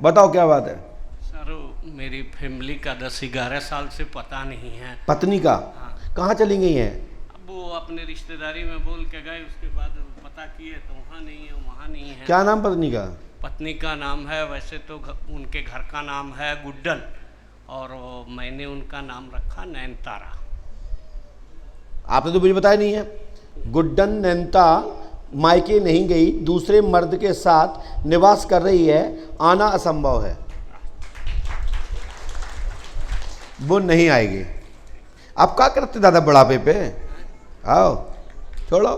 बताओ क्या बात है। सर मेरी फैमिली का 10-11 साल से पता नहीं है। पत्नी का? हाँ। कहाँ चली गई हैं? अब वो अपने रिश्तेदारी में बोल के गए, उसके बाद पता किए तो वहाँ नहीं है, वहाँ नहीं है। क्या नाम पत्नी का? पत्नी का नाम है, वैसे तो उनके घर का नाम है गुड्डन, और मैंने उनका नाम रखा नैनतारा। आपने तो मुझे बताया नहीं है। गुड्डन नैनता मायके नहीं गई, दूसरे मर्द के साथ निवास कर रही है, आना असंभव है, वो नहीं आएगी। आप क्या करते दादा बुढ़ापे पे? आओ छोड़ो,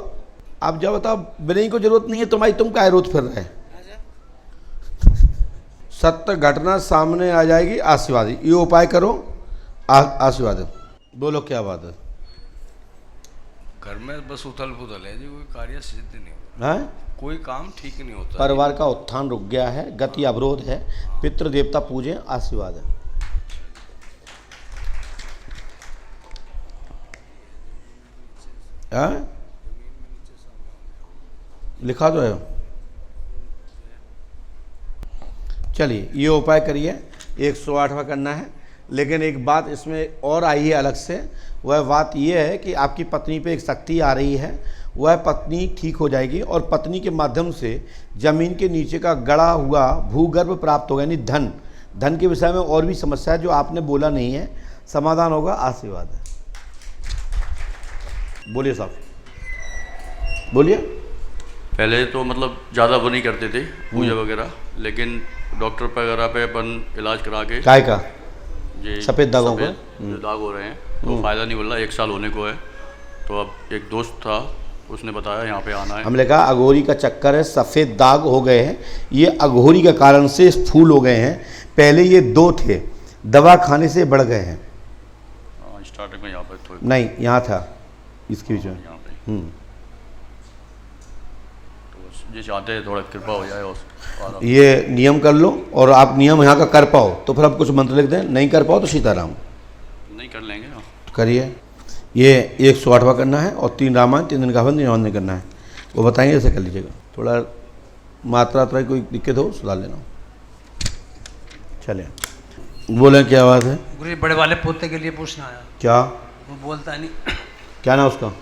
आप जब बताओ बिना को जरूरत नहीं है तुम्हारी, तुम क्या रोज फिर रहे। सत्य घटना सामने आ जाएगी, आशीर्वाद ये उपाय करो, आशीर्वाद। बोलो क्या बात है? घर में बस उथल पुथल है जी, कोई कार्य सिद्ध नहीं होता है, कोई काम ठीक नहीं होता। परिवार का उत्थान रुक गया है, गति अवरोध है, पितृ देवता पूजे, आशीर्वाद है। लिखा तो है। चलिए ये उपाय करिए, 108वां करना है। लेकिन एक बात इसमें और आई है अलग से, वह बात यह है कि आपकी पत्नी पे एक शक्ति आ रही है, वह पत्नी ठीक हो जाएगी और पत्नी के माध्यम से जमीन के नीचे का गड़ा हुआ भूगर्भ प्राप्त होगा, यानी धन। धन के विषय में और भी समस्या है जो आपने बोला नहीं है, समाधान होगा, आशीर्वाद है। बोलिए साहब, बोलिए। पहले तो मतलब ज़्यादा वो नहीं करते थे पूजा वगैरह, लेकिन डॉक्टर वगैरह पे अपन इलाज करा के काय का ये सफ़ेद दागों का जो दाग हो रहे हैं तो फ़ायदा नहीं मिल रहा, 1 साल होने को है। तो अब एक दोस्त था, उसने बताया यहाँ पे आना है। हमने कहा अघोरी का चक्कर है, सफ़ेद दाग हो गए हैं, ये अघोरी के कारण से फूल हो गए हैं। पहले ये 2 थे, दवा खाने से बढ़ गए हैं। स्टार्टिंग में यहाँ पे थोड़ी नहीं, यहाँ था इसके बीच में। यहाँ पे तो ये चाहते हैं थोड़ा कृपा हो जाए और ये नियम कर लो, और आप नियम यहाँ का कर पाओ तो फिर आप कुछ मंत्र लिख दें, नहीं कर पाओ तो सीताराम नहीं कर लेंगे ना। करिए। ये 108वां करना है और 3 रामायण, 3 दिन का हवन, नहीं करना है, वो बताएंगे, ऐसे कर लीजिएगा। थोड़ा मात्रा कोई दिक्कत हो सुधार लेना। चलिए बोले क्या बात है? गुरु जी बड़े वाले पोते के लिए पूछना आया। क्या? वो बोलता है नहीं। क्या नाम उसका?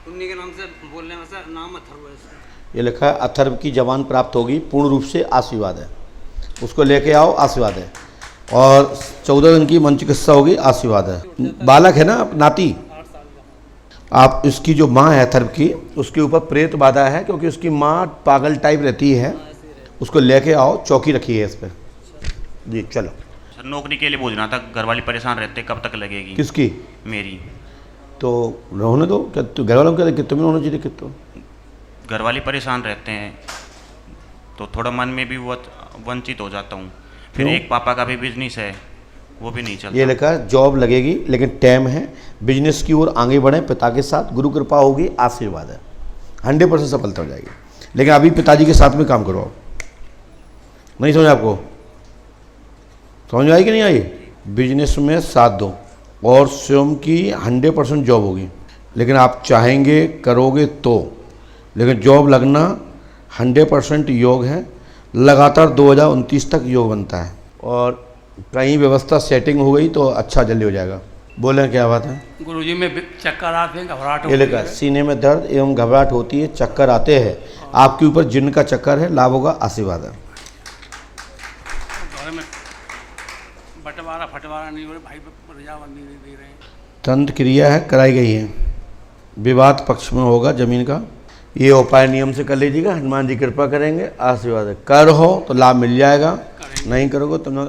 टुन्नी के नाम से बोलने में सर नाम अथर्व है इसका। ये लिखा है अथर्व की जवान प्राप्त होगी, पूर्ण रूप से, आशीर्वाद है। उसको लेके आओ, आशीर्वाद है। और 14 दिन की मन चिकित्सा होगी, आशीर्वाद है। बालक है ना, नाती। 8 साल का। आप इसकी जो माँ है अथर्व की, उसके ऊपर प्रेत बाधा है, क्योंकि उसकी माँ पागल टाइप रहती है। उसको लेके आओ, चौकी रखी है इस पर जी। चलो सर नौकरी के लिए पूछना था, घर वाले परेशान रहते, कब तक लगेगी? किसकी? मेरी। तो रहने दो, क्या घर वालों को क्या दिक्कत? तुम्हें होना चाहिए दिक्कत तो। घर वाले परेशान रहते हैं तो थोड़ा मन में भी वंचित हो जाता हूँ। फिर क्यों? एक पापा का भी बिजनेस है, वो भी नहीं चलता। ये लिखा है जॉब लगेगी, लेकिन टाइम है, बिजनेस की ओर आगे बढ़े, पिता के साथ गुरु कृपा होगी, आशीर्वाद है, 100% सफलता हो जाएगी। लेकिन अभी पिताजी के साथ में काम करो। आप नहीं समझ? आपको समझ आई कि नहीं आई? बिजनेस में साथ दो और स्वयं की 100% जॉब होगी। लेकिन आप चाहेंगे, करोगे तो, लेकिन जॉब लगना 100% योग है। लगातार 2029 तक योग बनता है, और कहीं व्यवस्था सेटिंग हो गई तो अच्छा जल्दी हो जाएगा। बोले क्या बात है? गुरुजी में चक्कर आते हैं, घबराहट ये होती लिखा है। है सीने में दर्द एवं घबराहट होती है, चक्कर आते हैं, आपके ऊपर जिन्न का चक्कर है, लाभ होगा, आशीर्वाद है। घर में बंटवारा फटवारा नहीं हो रहा, भाई रजाबंदी नहीं दे रहे हैं। तंत्र क्रिया है, कराई गई है, विवाद पक्ष में होगा जमीन का। ये उपाय नियम से कर लीजिएगा, हनुमान जी कृपा करेंगे, आशीर्वाद है। कर हो तो लाभ मिल जाएगा, नहीं करोगे तो ना।